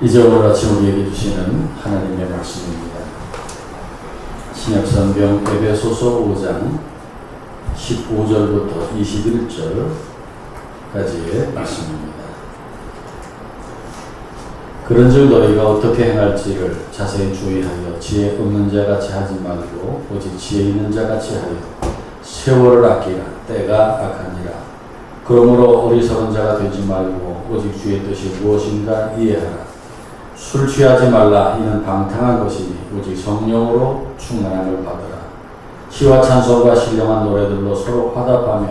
이제 오늘 아침 우리에게 주시는 하나님의 말씀입니다. 신약성경 에베소서 5장 15절부터 21절까지의 말씀입니다. 그런즉 너희가 어떻게 행할지를 자세히 주의하여 지혜 없는 자같이 하지 말고 오직 지혜 있는 자같이 하여 세월을 아끼라. 때가 악하니라. 그러므로 어리석은 자가 되지 말고 오직 주의 뜻이 무엇인가 이해하라. 술 취하지 말라. 이는 방탕한 것이니 오직 성령으로 충만함을 받으라. 시와 찬송과 신령한 노래들로 서로 화답하며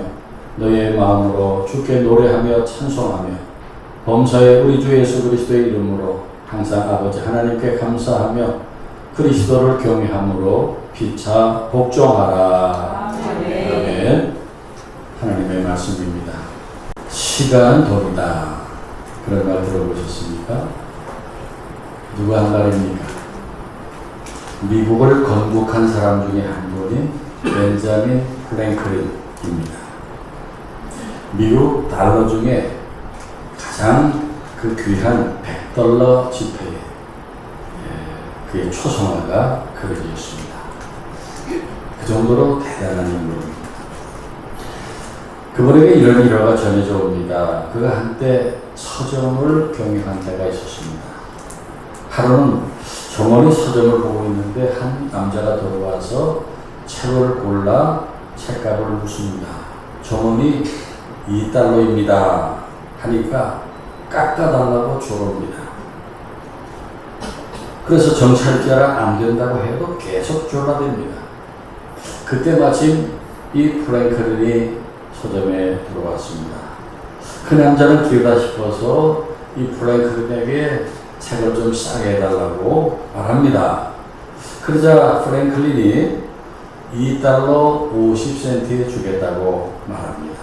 너희의 마음으로 주께 노래하며 찬송하며 범사에 우리 주 예수 그리스도의 이름으로 항상 아버지 하나님께 감사하며 그리스도를 경외함으로 피차 복종하라. 아멘. 하나님의 말씀입니다. 시간 돈이다. 그런 말 들어보셨습니까? 누가 한 말입니까? 미국을 건국한 사람 중에 한 분이 벤자민 프랭클린입니다. 미국 달러 중에 가장 그 귀한 $100 지폐에 그의 초성화가 그려져 있습니다. 그 정도로 대단한 인물입니다. 그분에게 이런 일화가 전해져 옵니다. 그가 한때 서점을 경영한 때가 있었습니다. 하루는 종원이 서점을 보고 있는데 한 남자가 들어와서 책을 골라 책값을 묻습니다. 종원이 $2입니다 하니까 깎아달라고 조릅니다. 그래서 정찰자라 안 된다고 해도 계속 졸라댑니다. 그때 마침 이 프랭클린이 서점에 들어왔습니다. 그 남자는 기회다 싶어서 이 프랭클린에게 책을 좀 싸게 해달라고 말합니다. 그러자 프랭클린이 $2.50에 주겠다고 말합니다.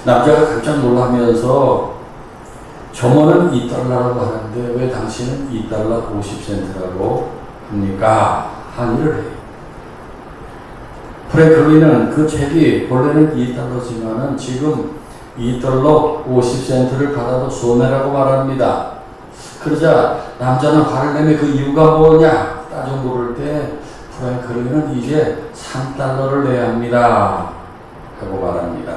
남자가 깜짝 놀라면서 점원은 $2라고 하는데 왜 당신은 $2.50라고 합니까? 항의를 해요. 프랭클린은 그 책이 원래는 $2지만은 지금 $2.50를 받아도 손해라고 말합니다. 그러자 남자는 화를 내며 그 이유가 뭐냐 따져 물을 때 프랭클린은 이제 $3를 내야 합니다 하고 말합니다.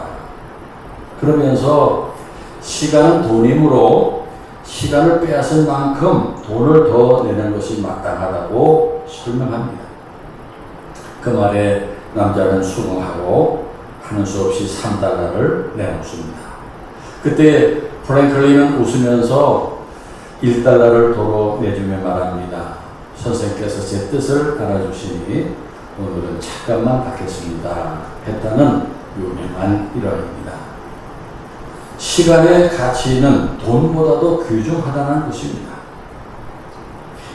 그러면서 시간은 돈이므로 시간을 빼앗은 만큼 돈을 더 내는 것이 마땅하다고 설명합니다. 그 말에 남자는 수긍하고 하는 수 없이 $3를 내놓습니다. 그때 프랭클린은 웃으면서 $1를 도로 내주며 말합니다. 선생께서 제 뜻을 알아주시니 오늘은 책값만 받겠습니다 했다는 유명한 일화입니다. 시간의 가치는 돈보다도 귀중하다는 것입니다.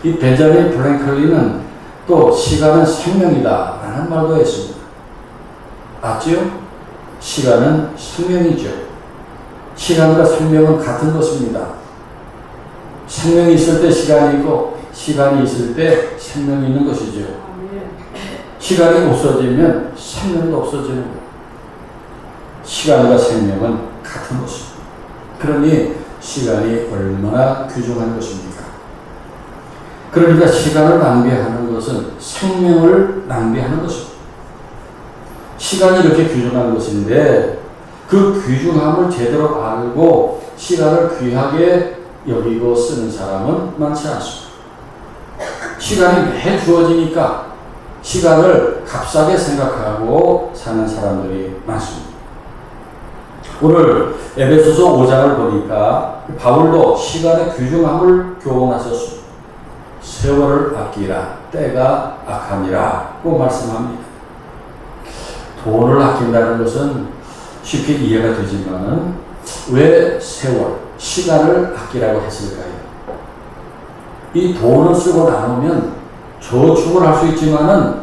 이 벤자민 프랭클린은 또 시간은 생명이다 라는 말도 했습니다. 맞지요? 시간은 생명이죠. 시간과 생명은 같은 것입니다. 생명이 있을 때 시간이 있고 시간이 있을 때 생명이 있는 것이죠. 시간이 없어지면 생명도 없어지는 거예요. 시간과 생명은 같은 것입니다. 그러니 시간이 얼마나 귀중한 것입니까? 그러니까 시간을 낭비하는 것은 생명을 낭비하는 것입니다. 시간이 이렇게 귀중한 것인데 그 귀중함을 제대로 알고 시간을 귀하게 여기고 쓰는 사람은 많지 않습니다. 시간이 매일 주어지니까 시간을 값싸게 생각하고 사는 사람들이 많습니다. 오늘 에베소서 5장을 보니까 바울도 시간의 귀중함을 교훈하셨습니다. 세월을 아끼라. 때가 악함이라고 말씀합니다. 돈을 아낀다는 것은 쉽게 이해가 되지만은 왜 세월, 시간을 아끼라고 했을까요? 이 돈을 쓰고 나누면 저축을 할 수 있지만은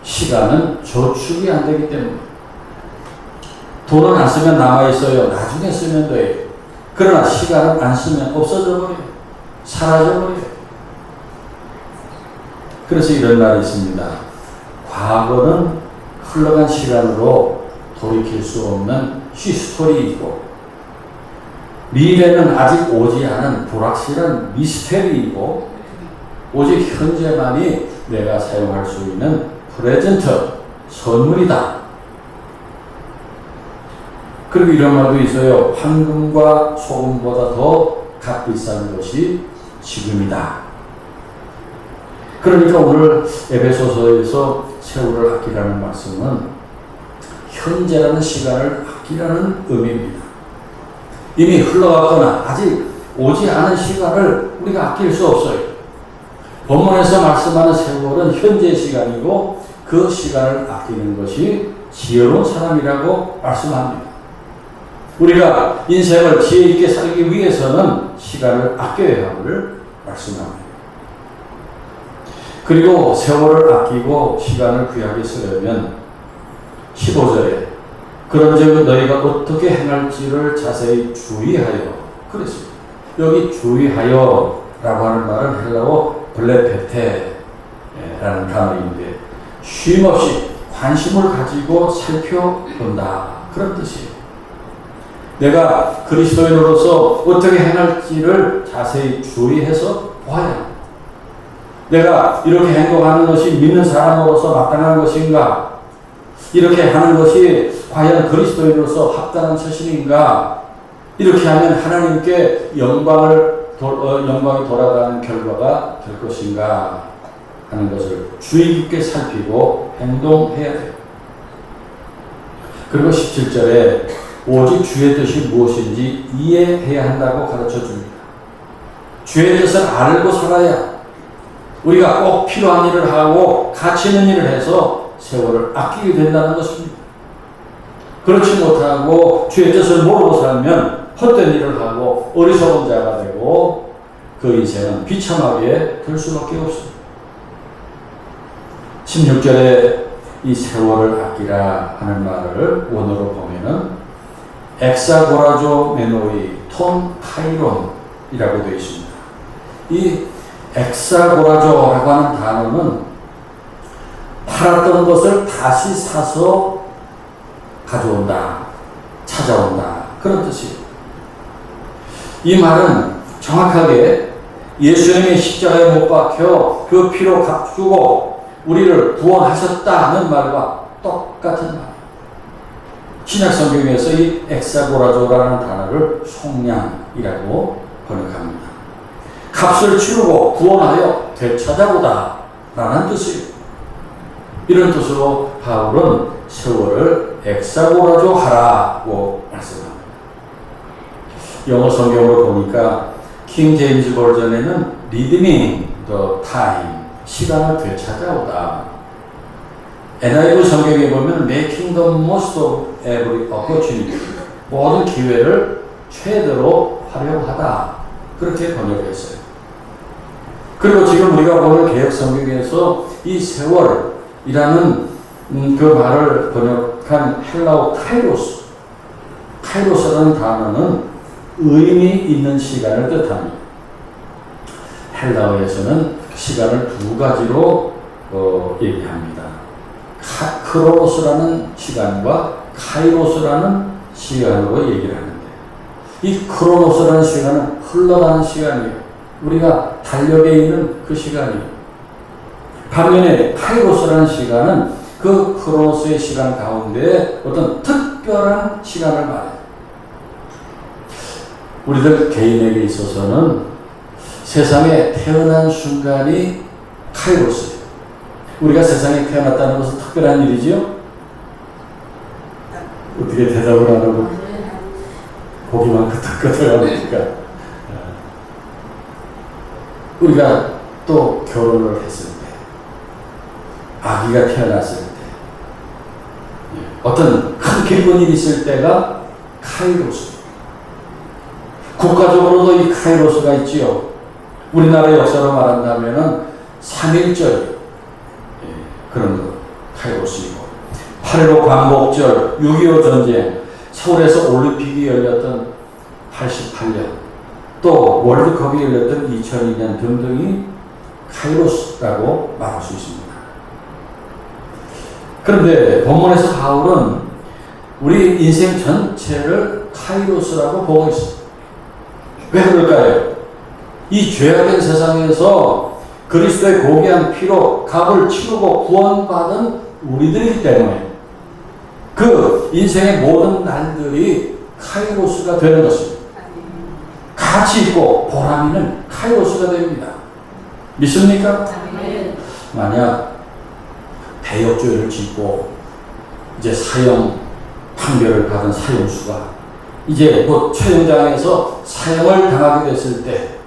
시간은 저축이 안 되기 때문에 돈은 안 쓰면 남아있어요. 나중에 쓰면 돼요. 그러나 시간은 안 쓰면 없어져 버려요. 사라져 버려요. 그래서 이런 말이 있습니다. 과거는 흘러간 시간으로 돌이킬 수 없는 히스토리이고 미래는 아직 오지 않은 불확실한 미스테리이고 오직 현재만이 내가 사용할 수 있는 프레젠트, 선물이다. 그리고 이런 말도 있어요. 황금과 소금보다 더 값비싼 것이 지금이다. 그러니까 오늘 에베소서에서 세월을 아끼라는 말씀은 현재라는 시간을 아끼라는 의미입니다. 이미 흘러갔거나 아직 오지 않은 시간을 우리가 아낄 수 없어요. 본문에서 말씀하는 세월은 현재 시간이고 그 시간을 아끼는 것이 지혜로운 사람이라고 말씀합니다. 우리가 인생을 지혜 있게 살기 위해서는 시간을 아껴야 함을 말씀합니다. 그리고 세월을 아끼고 시간을 귀하게 쓰려면 15절에 그런즉 너희가 어떻게 행할지를 자세히 주의하여 그랬습니다. 여기 주의하여 라고 하는 말은 헬라어 블레페테라는 단어인데 쉼없이 관심을 가지고 살펴본다 그런 뜻이에요. 내가 그리스도인으로서 어떻게 행할지를 자세히 주의해서 보아야 합니다. 내가 이렇게 행동하는 것이 믿는 사람으로서 마땅한 것인가? 이렇게 하는 것이 과연 그리스도인으로서 합당한 처신인가? 이렇게 하면 하나님께 영광이 돌아가는 결과가 될 것인가 하는 것을 주의 깊게 살피고 행동해야 돼요. 그리고 17절에 오직 주의 뜻이 무엇인지 이해해야 한다고 가르쳐 줍니다. 주의 뜻을 알고 살아야 우리가 꼭 필요한 일을 하고 가치 있는 일을 해서 세월을 아끼게 된다는 것입니다. 그렇지 못하고 주의 뜻을 모르고 살면 헛된 일을 하고 어리석은 자가 되고 그 인생은 비참하게 될 수밖에 없습니다. 16절에 이 세월을 아끼라 하는 말을 원어로 보면은 엑사고라조 메노이 톤 카이론이라고 되어 있습니다. 이 엑사고라조라고 하는 단어는 팔았던 것을 다시 사서 가져온다, 찾아온다 그런 뜻이에요. 이 말은 정확하게 예수님이 십자가에 못 박혀 그 피로 값주고 우리를 구원하셨다는 말과 똑같은 말. 신약 성경에서 이 엑사고라조라는 단어를 속량이라고 번역합니다. 값을 치르고 구원하여 되찾아보다 라는 뜻이에요. 이런 뜻으로 바울은 세월을 엑사고라조 하라고 말씀합니다. 영어 성경으로 보니까 킹 제임스 버전에는 redeeming the time, 시간을 되찾아오다. NIV 성경에 보면 making the most of every opportunity, 모든 기회를 최대로 활용하다 그렇게 번역했어요. 그리고 지금 우리가 보는 개역 성경에서 이 세월이라는 그 말을 번역한 헬라어 카이로스라는 단어는 의미 있는 시간을 뜻합니다. 헬라어에서는 시간을 두 가지로 얘기합니다. 크로노스라는 시간과 카이로스라는 시간으로 얘기를 하는데 이 크로노스라는 시간은 흘러가는 시간이에요. 우리가 달력에 있는 그 시간이에요. 반면에 카이로스라는 시간은 그 크로노스의 시간 가운데 어떤 특별한 시간을 말해요. 우리들 개인에게 있어서는 세상에 태어난 순간이 카이로스예요. 우리가 세상에 태어났다는 것은 특별한 일이지요? 어떻게 대답을 안 하고 고기만 끄덕끄덕 하니까 우리가 또 결혼을 했을 때 아기가 태어났을 때 어떤 큰 기쁜 일이 있을 때가 카이로스. 국가적으로도 이 카이로스가 있지요. 우리나라 역사로 말한다면은 3.1절 그런 거 카이로스이고 8.15 광복절, 6.25 전쟁, 서울에서 올림픽이 열렸던 88년, 또 월드컵이 열렸던 2002년 등등이 카이로스라고 말할 수 있습니다. 그런데 본문에서 바울은 우리 인생 전체를 카이로스라고 보고 있습니다. 왜 그럴까요? 이 죄악된 세상에서 그리스도의 고귀한 피로 값을 치르고 구원받은 우리들이기 때문에 그 인생의 모든 날들이 카이로스가 되는 것입니다. 가치 있고 보람 있는 카이로스가 됩니다. 믿습니까? 만약 배역죄를 짓고 이제 사형 판결을 받은 사형수가 이제 곧 최영장에서 사형을 당하게 됐을 때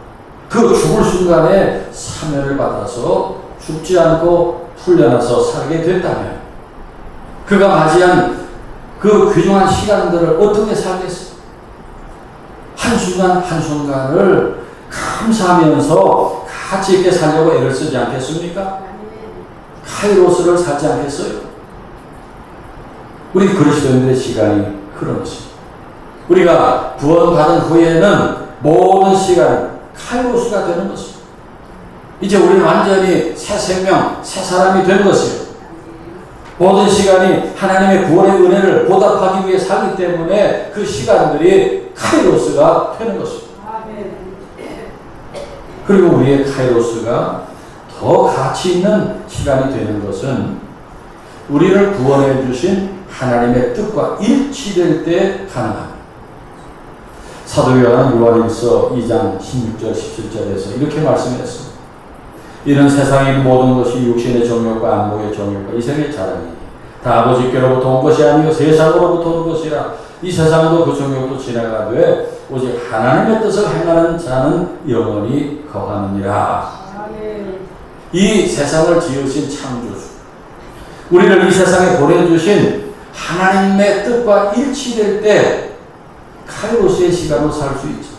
그 죽을 순간에 사면을 받아서 죽지 않고 풀려나서 살게 된다면 그가 맞이한 그 귀중한 시간들을 어떻게 살겠어? 한순간 한순간을 감사하면서 가치 있게 살려고 애를 쓰지 않겠습니까? 카이로스를 살지 않겠어요? 우리 그리스도인들의 시간이 그런 것입니다. 우리가 구원받은 후에는 모든 시간이 카이로스가 되는 것입니다. 이제 우리는 완전히 새 생명, 새 사람이 된 것이에요. 모든 시간이 하나님의 구원의 은혜를 보답하기 위해 살기 때문에 그 시간들이 카이로스가 되는 것입니다. 그리고 우리의 카이로스가 더 가치 있는 시간이 되는 것은 우리를 구원해 주신 하나님의 뜻과 일치될 때 가능합니다. 사도 요한은 요한일서 2장 16절 17절에서 이렇게 말씀했습니다. 이는 세상의 모든 것이 육신의 정욕과 안목의 정욕과 이생의 자랑이니 다 아버지께로부터 온 것이 아니요 세상으로부터 온 것이라. 이 세상도 그 정욕도 지나가되 오직 하나님의 뜻을 행하는 자는 영원히 거하느니라. 이 세상을 지으신 창조주, 우리를 이 세상에 보내주신 하나님의 뜻과 일치될 때 카이로스의 시간으로 살 수 있죠.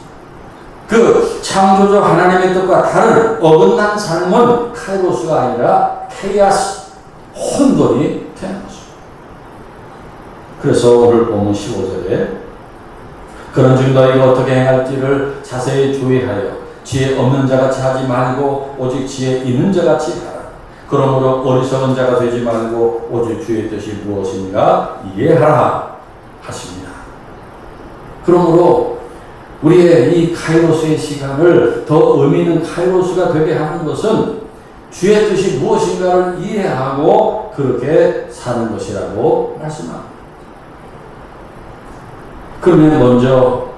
그 창조주 하나님의 뜻과 다른 어긋난 삶은 카이로스가 아니라 케이아스, 혼돈이 되는 것입니다. 그래서 오늘 본문 15절에 그런즉 너희가 어떻게 행할지를 자세히 주의하여 지혜 없는 자같이 하지 말고 오직 지혜 있는 자같이 하라. 그러므로 어리석은 자가 되지 말고 오직 주의 뜻이 무엇인가 이해하라 하십니다. 그러므로 우리의 이 카이로스의 시간을 더 의미 있는 카이로스가 되게 하는 것은 주의 뜻이 무엇인가를 이해하고 그렇게 사는 것이라고 말씀합니다. 그러면 먼저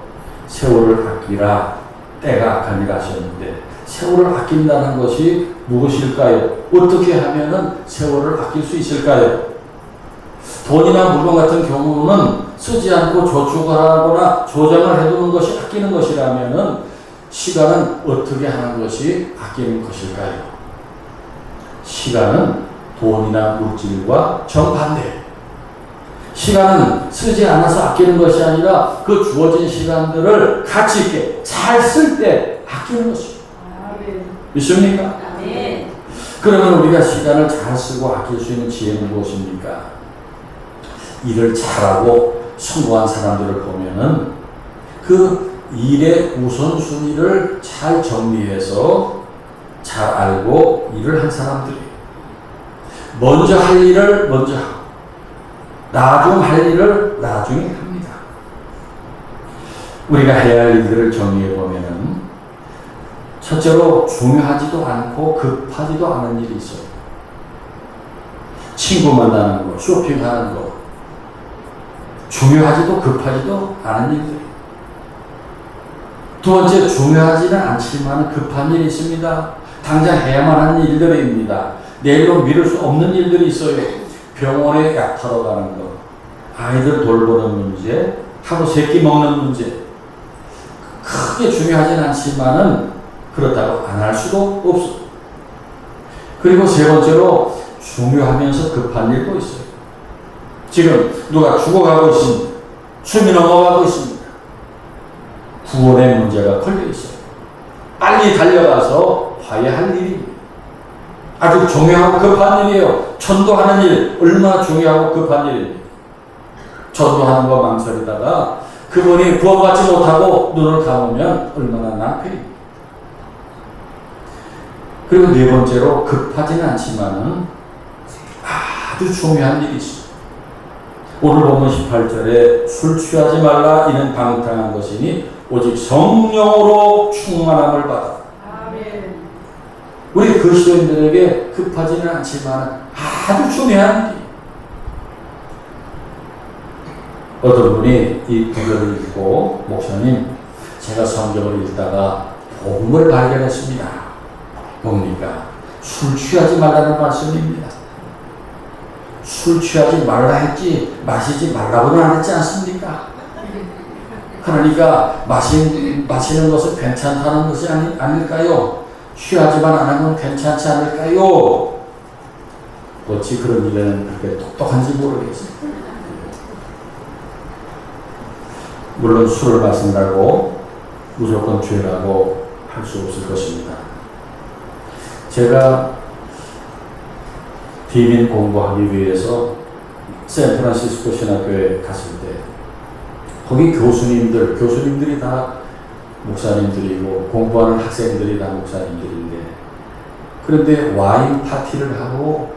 세월을 아끼라, 때가 악하니라 하셨는데 세월을 아낀다는 것이 무엇일까요? 어떻게 하면 세월을 아낄 수 있을까요? 돈이나 물건 같은 경우는 쓰지 않고 저축하거나 조장을 해두는 것이 아끼는 것이라면 시간은 어떻게 하는 것이 아끼는 것일까요? 시간은 돈이나 물질과 정반대. 시간은 쓰지 않아서 아끼는 것이 아니라 그 주어진 시간들을 가치 있게 잘 쓸 때 아끼는 것입니다. 믿습니까? 그러면 우리가 시간을 잘 쓰고 아낄 수 있는 지혜는 무엇입니까? 일을 잘하고 성공한 사람들을 보면은 그 일의 우선순위를 잘 정리해서 잘 알고 일을 한 사람들이 먼저 할 일을 먼저 하고 나중 할 일을 나중에 합니다. 우리가 해야 할 일들을 정리해 보면은 첫째로 중요하지도 않고 급하지도 않은 일이 있어요. 친구 만나는 거, 쇼핑하는 거, 중요하지도 급하지도 않은 일들. 두 번째, 중요하지는 않지만 급한 일이 있습니다. 당장 해야만 하는 일들입니다. 내일로 미룰 수 없는 일들이 있어요. 병원에 약 타러 가는 거, 아이들 돌보는 문제, 하루 세끼 먹는 문제. 크게 중요하진 않지만은 그렇다고 안 할 수도 없어. 그리고 세 번째로 중요하면서 급한 일도 있어요. 지금 누가 죽어가고 있습니다. 숨이 넘어가고 있습니다. 구원의 문제가 걸려 있어요. 빨리 달려가서 화해할 일입니다. 아주 중요하고 급한 일이에요. 전도하는 일 얼마나 중요하고 급한 일입니다. 전도하는 거 망설이다가 그분이 구원받지 못하고 눈을 감으면 얼마나 낭패입니다. 그리고 네 번째로 급하지는 않지만은 아주 중요한 일이 있습니다. 오늘 보면 18절에 술 취하지 말라 이는 방탕한 것이니 오직 성령으로 충만함을 받아. 아멘. 우리 그리스도인들에게 급하지는 않지만 아주 중요한 일. 어떤 분이 이 구절을 읽고 목사님, 제가 성경을 읽다가 복음을 발견했습니다. 뭡니까? 술 취하지 말라는 말씀입니다. 술 취하지 말라 했지 마시지 말라고는 안 했지 않습니까? 그러니까 마시는 것은 괜찮다는 것이 아닐까요? 취하지만 안 하면 괜찮지 않을까요? 어찌 그런 일에는 그렇게 똑똑한지 모르겠어요. 물론 술을 마신다고 무조건 죄라고 할 수 없을 것입니다. 제가 비민 공부하기 위해서 샌프란시스코 신학교에 갔을 때 거기 교수님들이 다 목사님들이고 공부하는 학생들이 다 목사님들인데, 그런데 와인 파티를 하고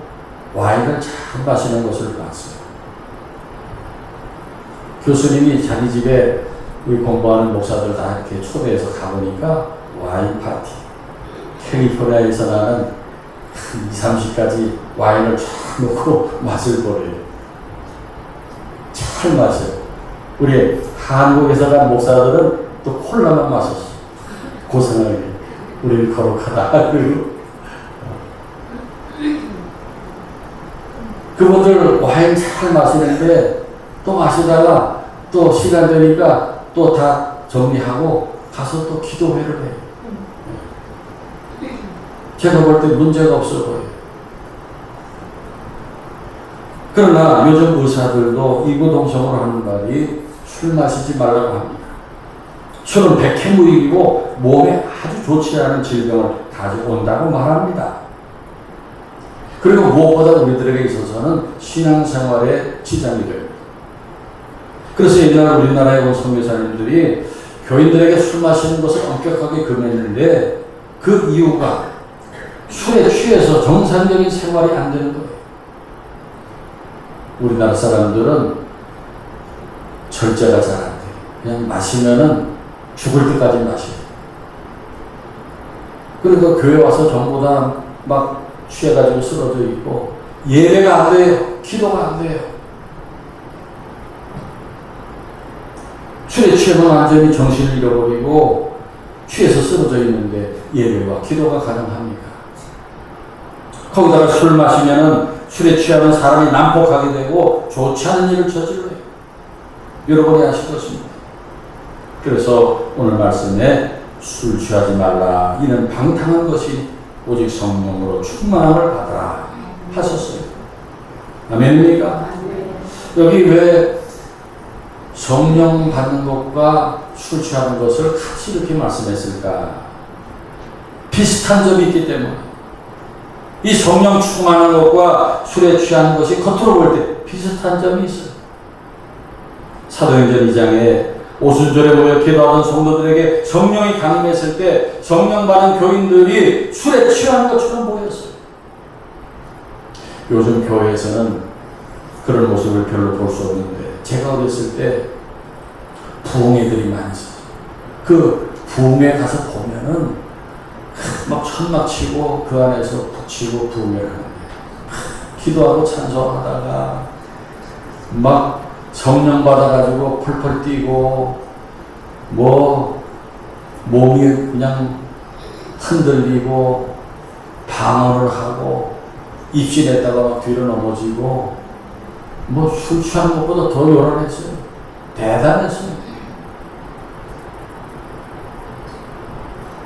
와인을 잘 마시는 것을 봤어요. 교수님이 자기 집에 우리 공부하는 목사들 다 이렇게 초대해서 가보니까 와인 파티, 캘리포니아에서 나는 20-30가지 와인을 쫙 놓고 맛을 보래요. 잘 마셔요. 우리 한국에서 간 목사들은 또 콜라만 마셨어. 고생하게. 우리는 거룩하다. 그분들 와인 잘 마시는데 또 마시다가 또 시간 되니까 또 다 정리하고 가서 또 기도회를 해요. 제가 볼 때 문제가 없어 보여요. 그러나 요즘 의사들도 이구동성으로 하는 말이 술 마시지 말라고 합니다. 술은 백해무익이고 몸에 아주 좋지 않은 질병을 가져온다고 말합니다. 그리고 무엇보다 우리들에게 있어서는 신앙생활에 지장이 됩니다. 그래서 옛날 우리나라에 온 선교사님들이 교인들에게 술 마시는 것을 엄격하게 금했는데 그 이유가 술에 취해서 정상적인 생활이 안 되는 거예요. 우리나라 사람들은 절제가 잘 안 돼요. 그냥 마시면은 죽을 때까지 마셔요. 그리고 교회 와서 전부 다 막 취해가지고 쓰러져 있고 예배가 안 돼요. 기도가 안 돼요. 술에 취하면 완전히 정신을 잃어버리고 취해서 쓰러져 있는데 예배와 기도가 가능합니까? 거기다가 술 마시면은 술에 취하면 사람이 난폭하게 되고 좋지 않은 일을 저질러요. 여러분이 아실 것입니다. 그래서 오늘 말씀에 술 취하지 말라. 이는 방탕한 것이 오직 성령으로 충만함을 받아라 하셨어요. 아멘입니까? 여기 왜 성령 받는 것과 술 취하는 것을 같이 이렇게 말씀했을까? 비슷한 점이 있기 때문에. 이 성령 충만한 것과 술에 취하는 것이 겉으로 볼 때 비슷한 점이 있어요. 사도행전 2장에 오순절에 모여 기도하던 성도들에게 성령이 강림했을 때 성령 받은 교인들이 술에 취하는 것처럼 보였어요. 요즘 교회에서는 그런 모습을 별로 볼 수 없는데, 제가 어렸을 때 부흥회들이 많이 있었어요. 그 부흥회 가서 보면은 막 천막 치고 그 안에서 붙이고 부흥회를 하는 거예요. 기도하고 찬송하다가 막 성령 받아가지고 펄펄 뛰고 뭐 몸이 그냥 흔들리고 방언을 하고 입신했다가 막 뒤로 넘어지고 뭐 술 취한 것보다 더 요란했어요. 대단했어요.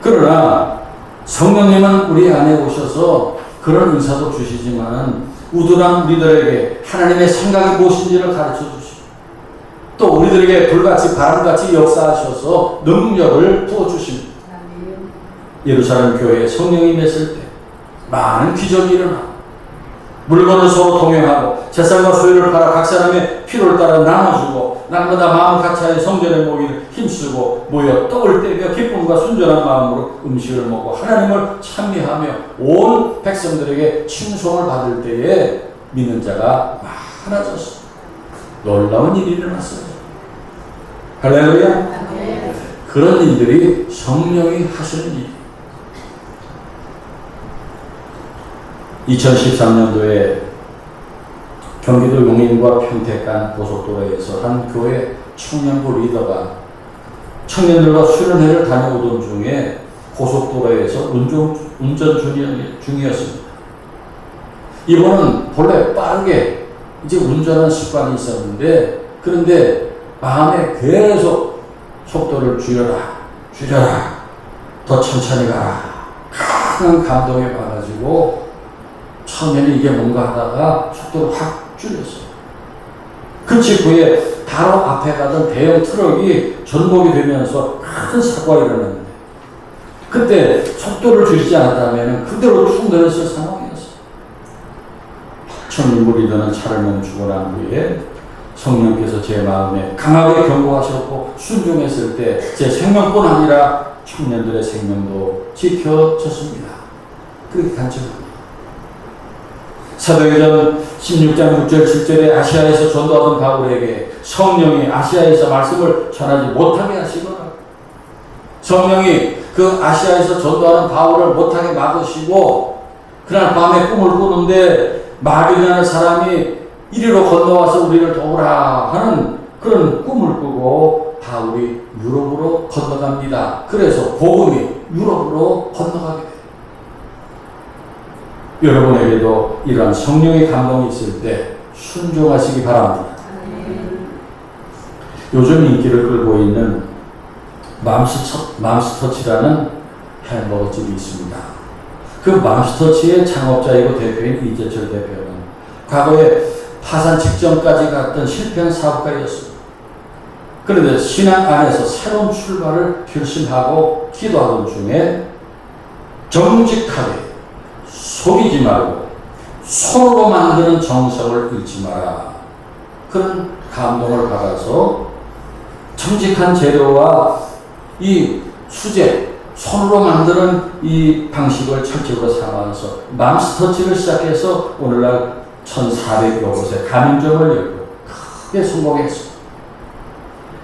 그러나 성령님은 우리 안에 오셔서 그런 은사도 주시지만 우둔한 우리들에게 하나님의 생각이 무엇인지를 가르쳐 주시고 또 우리들에게 불같이 바람같이 역사하셔서 능력을 부어주십니다. 예루살렘 교회에 성령이 임했을 때 많은 기적이 일어나고 물건을 서로 동행하고 재산과 소유를 팔아 각 사람의 필요를 따라 나눠주고 날마다 마음 같이하여 성전에 모이는 힘쓰고 모여 떡을 떼며 기쁨과 순전한 마음으로 음식을 먹고 하나님을 찬미하며 온 백성들에게 칭송을 받을 때에 믿는 자가 많아졌어. 놀라운 일이 일어났어요. 할렐루야. 그 그런 일들이 성령이 하시는 일. 2013년도에 경기도 용인과 평택간 고속도로에서 한 교회 청년부 리더가 청년들과 수련회를 다녀오던 중에 고속도로에서 운전 중이었습니다. 이분은 본래 빠르게 이제 운전하는 습관이 있었는데, 그런데 마음에 계속 속도를 줄여라, 더 천천히 가라. 큰 감동에 받아가지고 처음에는 이게 뭔가 하다가 속도를 확 줄였어요. 그 직후에 바로 앞에 가던 대형 트럭이 전복이 되면서 큰 사고가 일어났는데, 그때 속도를 줄이지 않았다면 그대로 툭 내렸을 상황이었어요. 청년부 리더는 차를 멈추고 난 후에 성령께서 제 마음에 강하게 경고하셨고, 순종했을 때 제 생명뿐 아니라 청년들의 생명도 지켜졌습니다. 그렇게 간증합니다. 사도행전 16장 6절 7절에 아시아에서 전도하던 바울에게 성령이 아시아에서 말씀을 전하지 못하게 하시거나, 성령이 그 아시아에서 전도하는 바울을 못하게 막으시고, 그날 밤에 꿈을 꾸는데 마귀라는 사람이 이리로 건너와서 우리를 도우라 하는 그런 꿈을 꾸고 바울이 유럽으로 건너갑니다. 그래서 복음이 유럽으로 건너가게 돼요. 여러분에게도 이러한 성령의 감동이 있을 때 순종하시기 바랍니다. 요즘 인기를 끌고 있는 맘스터치라는 햄버거집이 있습니다. 그 맘스터치의 창업자이고 대표인 이재철 대표는 과거에 파산 직전까지 갔던 실패한 사업가였습니다. 그런데 신앙 안에서 새로운 출발을 결심하고 기도하던 중에 정직하게 속이지 말고 손으로 만드는 정성을 잃지 마라. 그런 감동을 받아서 정직한 재료와 이 수제, 손으로 만드는 이 방식을 철칙으로 삼아서 맘스터치를 시작해서 오늘날 1,400여 곳에 가맹점을 열고 크게 성공했습니다.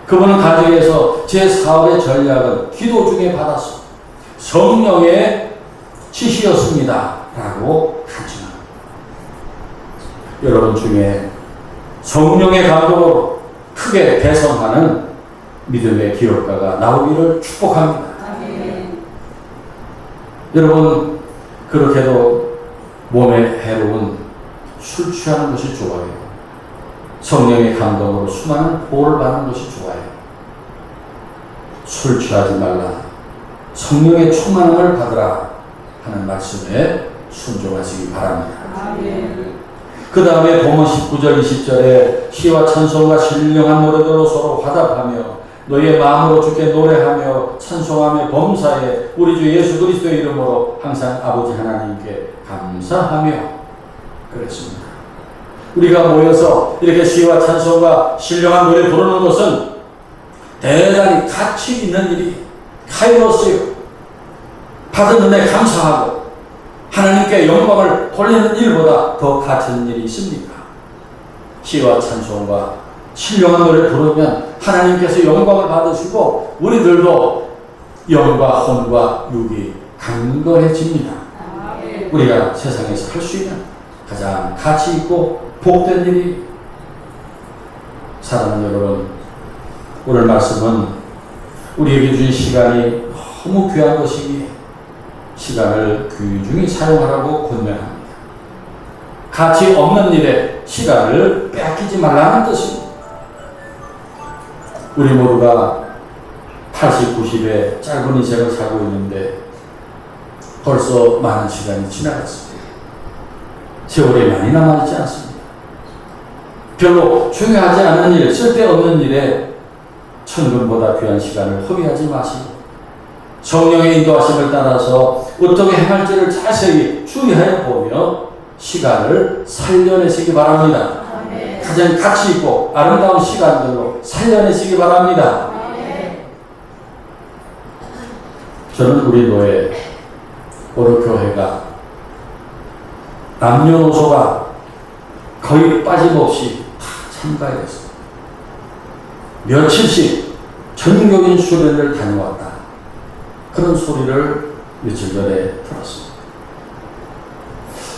그분은 가정에서 제 사업의 전략은 기도 중에 받았어. 성령의 지시였습니다. 라고 간증합니다. 여러분 중에 성령의 감동으로 크게 대성하는 믿음의 기업가가 나오기를 축복합니다. 여러분, 그렇게도 몸에 해로운 술 취하는 것이 좋아요. 성령의 감동으로 수많은 보호를 받는 것이 좋아요. 술 취하지 말라. 성령의 충만함을 받으라 하는 말씀에 순종하시기 바랍니다. 그 다음에 본문 19절 20절에 시와 찬송과 신령한 노래들로 서로 화답하며 너희의 마음으로 주께 노래하며 찬송하며 범사에 우리 주 예수 그리스도의 이름으로 항상 아버지 하나님께 감사하며 그랬습니다. 우리가 모여서 이렇게 시와 찬송과 신령한 노래 부르는 것은 대단히 가치 있는 일이 카이로스요. 받은 은혜 감사하고 하나님께 영광을 돌리는 일보다 더 가치 있는 일이 있습니까? 시와 찬송과 신령한 노래 부르면 하나님께서 영광을 받으시고 우리들도 영과 혼과 육이 강건해집니다. 우리가 세상에서 할 수 있는 가장 가치 있고 복된 일이, 사랑하는 여러분, 오늘 말씀은 우리에게 주신 시간이 너무 귀한 것이기에 시간을 귀중히 사용하라고 권면합니다. 가치 없는 일에 시간을 뺏기지 말라는 뜻입니다. 우리 모두가 80, 90의 짧은 인생을 살고 있는데 벌써 많은 시간이 지나갔습니다. 세월이 많이 남아있지 않습니다. 별로 중요하지 않은 일, 쓸데없는 일에 천금보다 귀한 시간을 허비하지 마시고 성령의 인도하심을 따라서 어떻게 행할지를 자세히 주의하여 보며 시간을 살려내시기 바랍니다. 가장 가치 있고 아름다운 시간들로 살려내시기 바랍니다. 저는 우리 교회, 오늘 교회가 남녀노소가 거의 빠짐없이 다 참가했습니다. 며칠씩 전교인 수련을 다녀왔다. 그런 소리를 며칠 전에 들었습니다.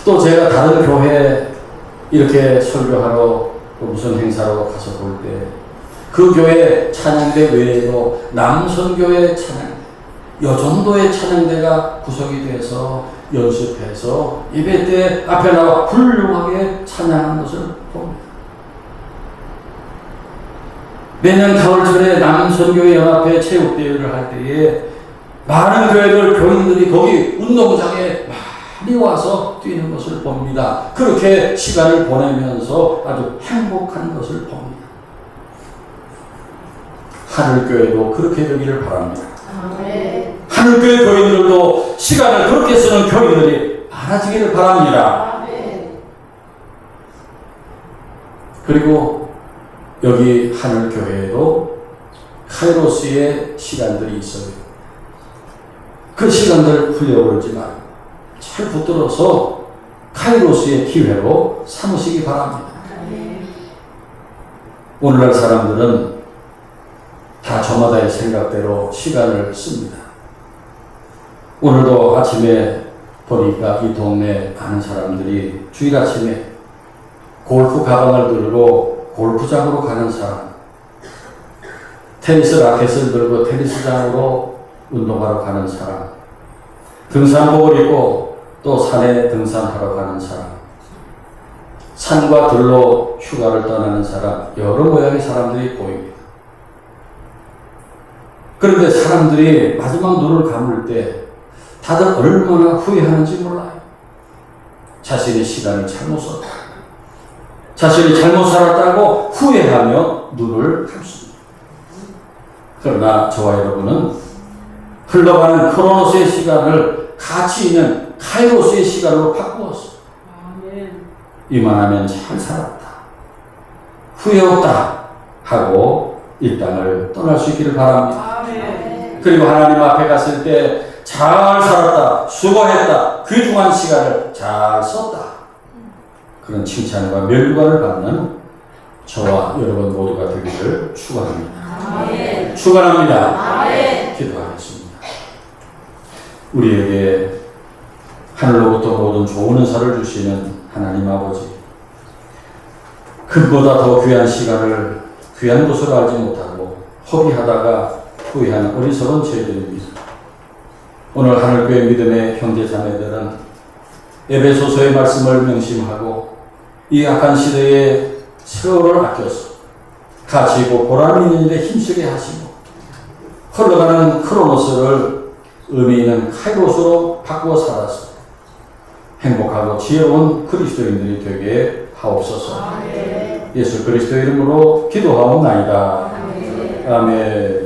또 제가 다른 교회 이렇게 설교하러 또 무슨 행사로 가서 볼 때 그 교회 찬양대 외에도 남선교회 찬양대, 여전도의 찬양대가 구성이 돼서 연습해서 예배 때 앞에 나와 훌륭하게 찬양하는 것을 봅니다. 매년 가을철에 남선교회 연합회 체육대회를 할 때에 많은 교회들 교인들이 거기 운동장에 많이 와서 뛰는 것을 봅니다. 그렇게 시간을 보내면서 아주 행복한 것을 봅니다. 하늘교회도 그렇게 되기를 바랍니다. 아멘. 하늘교회 교인들도 시간을 그렇게 쓰는 교인들이 많아지기를 바랍니다. 아멘. 그리고 여기 하늘교회에도 카이로스의 시간들이 있어요. 그 시간들을 풀려버리지 말고 잘 붙들어서 카이로스의 기회로 삼으시기 바랍니다. 아멘. 오늘날 사람들은 다 저마다의 생각대로 시간을 씁니다. 오늘도 아침에 보니까 이 동네 많은 사람들이 주일 아침에 골프 가방을 들고 골프장으로 가는 사람, 테니스 라켓을 들고 테니스장으로 운동하러 가는 사람, 등산복을 입고 또 산에 등산하러 가는 사람, 산과 들로 휴가를 떠나는 사람, 여러 모양의 사람들이 보입니다. 그런데 사람들이 마지막 눈을 감을 때 다들 얼마나 후회하는지 몰라요. 자신의 시간을 잘못 썼다. 자신이 잘못 살았다고 후회하며 눈을 감습니다. 그러나 저와 여러분은 흘러가는 크로노스의 시간을 가치 있는 카이로스의 시간으로 바꾸었어요. 이만하면 잘 살았다. 후회 없다. 하고 이 땅을 떠날 수 있기를 바랍니다. 그리고 하나님 앞에 갔을 때 잘 살았다, 수고했다, 귀중한 시간을 잘 썼다. 그런 칭찬과 멸관을 받는 저와 여러분 모두가 되기를 축원합니다. 아멘. 축원합니다. 아멘. 기도하겠습니다. 우리에게 하늘로부터 모든 좋은 은사를 주시는 하나님 아버지, 금보다 더 귀한 시간을 귀한 것으로 알지 못하고 허비하다가 후회하는 어리석은 죄들입니다. 오늘 하늘교회 믿음의 형제자매들은 에베소서의 말씀을 명심하고 이 악한 시대에 세월을 아껴서 가치 있고 보람 있는 일에 힘쓰게 하시고 흘러가는 크로노스를 의미 있는 카이로스로 바꾸어 살아서 행복하고 지혜로운 그리스도인들이 되게 하옵소서. 예수 그리스도 이름으로 기도하옵나이다. 아멘.